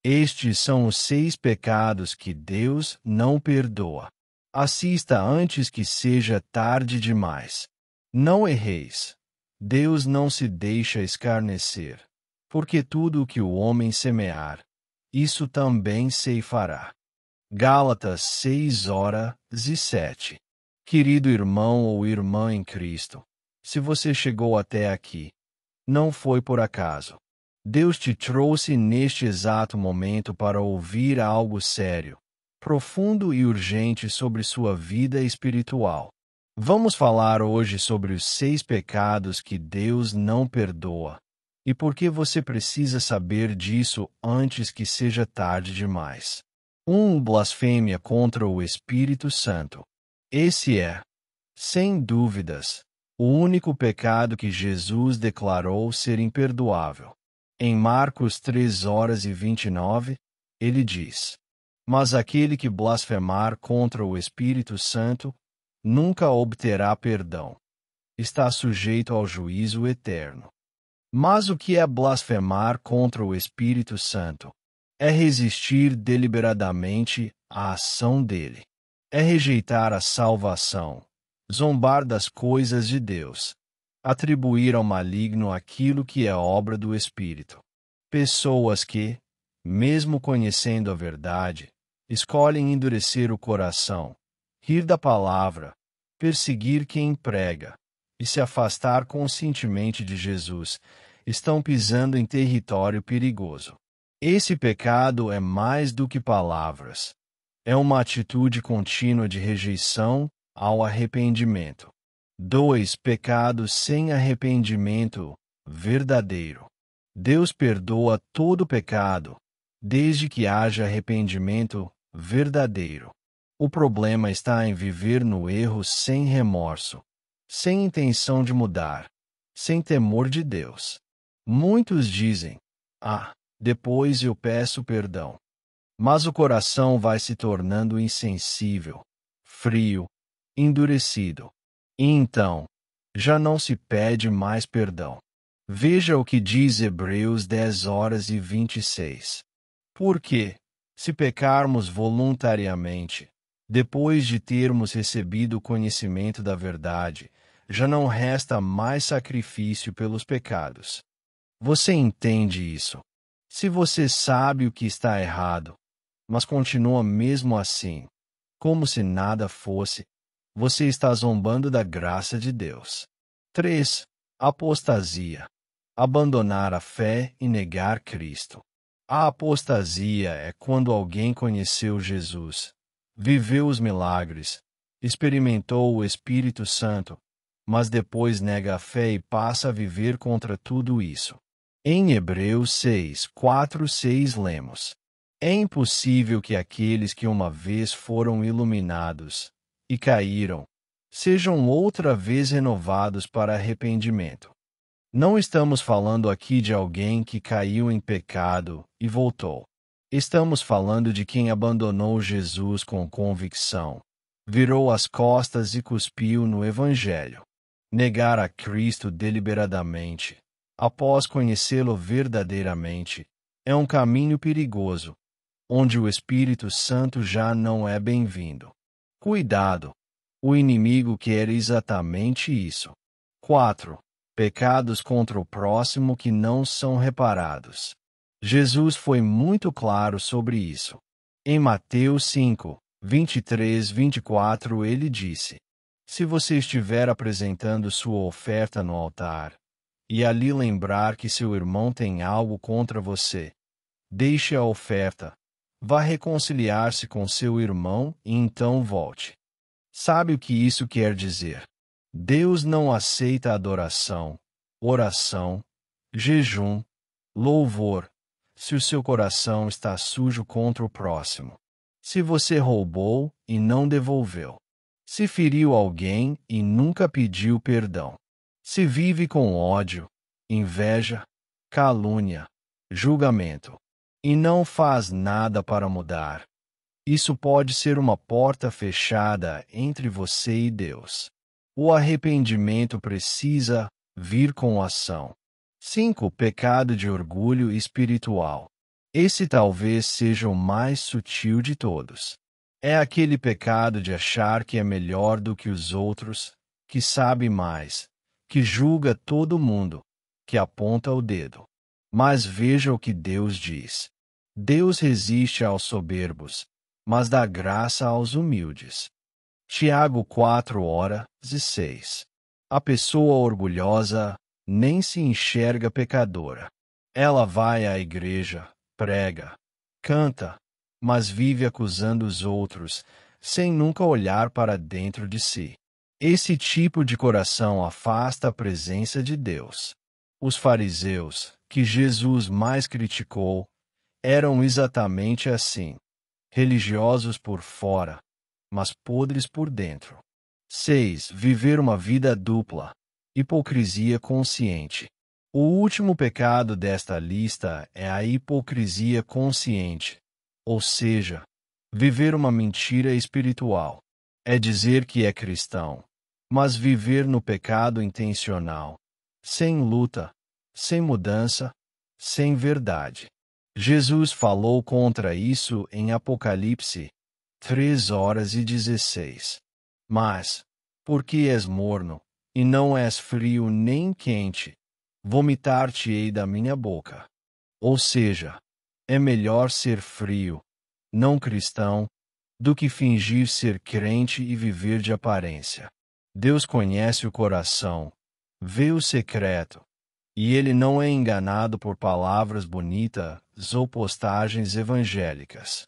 Estes são os 6 pecados que Deus não perdoa. Assista antes que seja tarde demais. Não erreis. Deus não se deixa escarnecer, porque tudo o que o homem semear, isso também ceifará. Gálatas 6:7. Querido irmão ou irmã em Cristo, se você chegou até aqui, não foi por acaso. Deus te trouxe neste exato momento para ouvir algo sério, profundo e urgente sobre sua vida espiritual. Vamos falar hoje sobre os 6 pecados que Deus não perdoa e por que você precisa saber disso antes que seja tarde demais. 1. Blasfêmia contra o Espírito Santo. Esse é, sem dúvidas, o único pecado que Jesus declarou ser imperdoável. Em Marcos 3:29, ele diz: Mas aquele que blasfemar contra o Espírito Santo nunca obterá perdão. Está sujeito ao juízo eterno. Mas o que é blasfemar contra o Espírito Santo? É resistir deliberadamente à ação dele. É rejeitar a salvação, zombar das coisas de Deus, atribuir ao maligno aquilo que é obra do Espírito. Pessoas que, mesmo conhecendo a verdade, escolhem endurecer o coração, rir da palavra, perseguir quem prega e se afastar conscientemente de Jesus, estão pisando em território perigoso. Esse pecado é mais do que palavras. É uma atitude contínua de rejeição ao arrependimento. 2. Pecados sem arrependimento verdadeiro. Deus perdoa todo pecado, desde que haja arrependimento verdadeiro. O problema está em viver no erro sem remorso, sem intenção de mudar, sem temor de Deus. Muitos dizem: depois eu peço perdão. Mas o coração vai se tornando insensível, frio, endurecido. E então, já não se pede mais perdão. Veja o que diz Hebreus 10:26. Porque, se pecarmos voluntariamente, depois de termos recebido o conhecimento da verdade, já não resta mais sacrifício pelos pecados. Você entende isso? Se você sabe o que está errado, mas continua mesmo assim, como se nada fosse, você está zombando da graça de Deus. 3. Apostasia. Abandonar a fé e negar Cristo. A apostasia é quando alguém conheceu Jesus, viveu os milagres, experimentou o Espírito Santo, mas depois nega a fé e passa a viver contra tudo isso. Em Hebreus 6:6 lemos: É impossível que aqueles que uma vez foram iluminados e caíram sejam outra vez renovados para arrependimento. Não estamos falando aqui de alguém que caiu em pecado e voltou. Estamos falando de quem abandonou Jesus com convicção, virou as costas e cuspiu no Evangelho. Negar a Cristo deliberadamente, após conhecê-lo verdadeiramente, é um caminho perigoso, onde o Espírito Santo já não é bem-vindo. Cuidado! O inimigo quer exatamente isso. 4. Pecados contra o próximo que não são reparados. Jesus foi muito claro sobre isso. Em Mateus 5:23-24 ele disse: Se você estiver apresentando sua oferta no altar, e ali lembrar que seu irmão tem algo contra você, deixe a oferta, vá reconciliar-se com seu irmão e então volte. Sabe o que isso quer dizer? Deus não aceita adoração, oração, jejum, louvor, se o seu coração está sujo contra o próximo. Se você roubou e não devolveu. Se feriu alguém e nunca pediu perdão. Se vive com ódio, inveja, calúnia, julgamento, e não faz nada para mudar. Isso pode ser uma porta fechada entre você e Deus. O arrependimento precisa vir com ação. 5. Pecado de orgulho espiritual. Esse talvez seja o mais sutil de todos. É aquele pecado de achar que é melhor do que os outros, que sabe mais, que julga todo mundo, que aponta o dedo. Mas veja o que Deus diz. Deus resiste aos soberbos, mas dá graça aos humildes. Tiago 4:6. A pessoa orgulhosa nem se enxerga pecadora. Ela vai à igreja, prega, canta, mas vive acusando os outros, sem nunca olhar para dentro de si. Esse tipo de coração afasta a presença de Deus. Os fariseus, que Jesus mais criticou, eram exatamente assim, religiosos por fora, mas podres por dentro. 6. Viver uma vida dupla. Hipocrisia consciente. O último pecado desta lista é a hipocrisia consciente, ou seja, viver uma mentira espiritual. É dizer que é cristão, mas viver no pecado intencional, sem luta, sem mudança, sem verdade. Jesus falou contra isso em Apocalipse 3:16. Mas, porque és morno, e não és frio nem quente, vomitar-te-ei da minha boca. Ou seja, é melhor ser frio, não cristão, do que fingir ser crente e viver de aparência. Deus conhece o coração, vê o secreto, e ele não é enganado por palavras bonitas ou postagens evangélicas.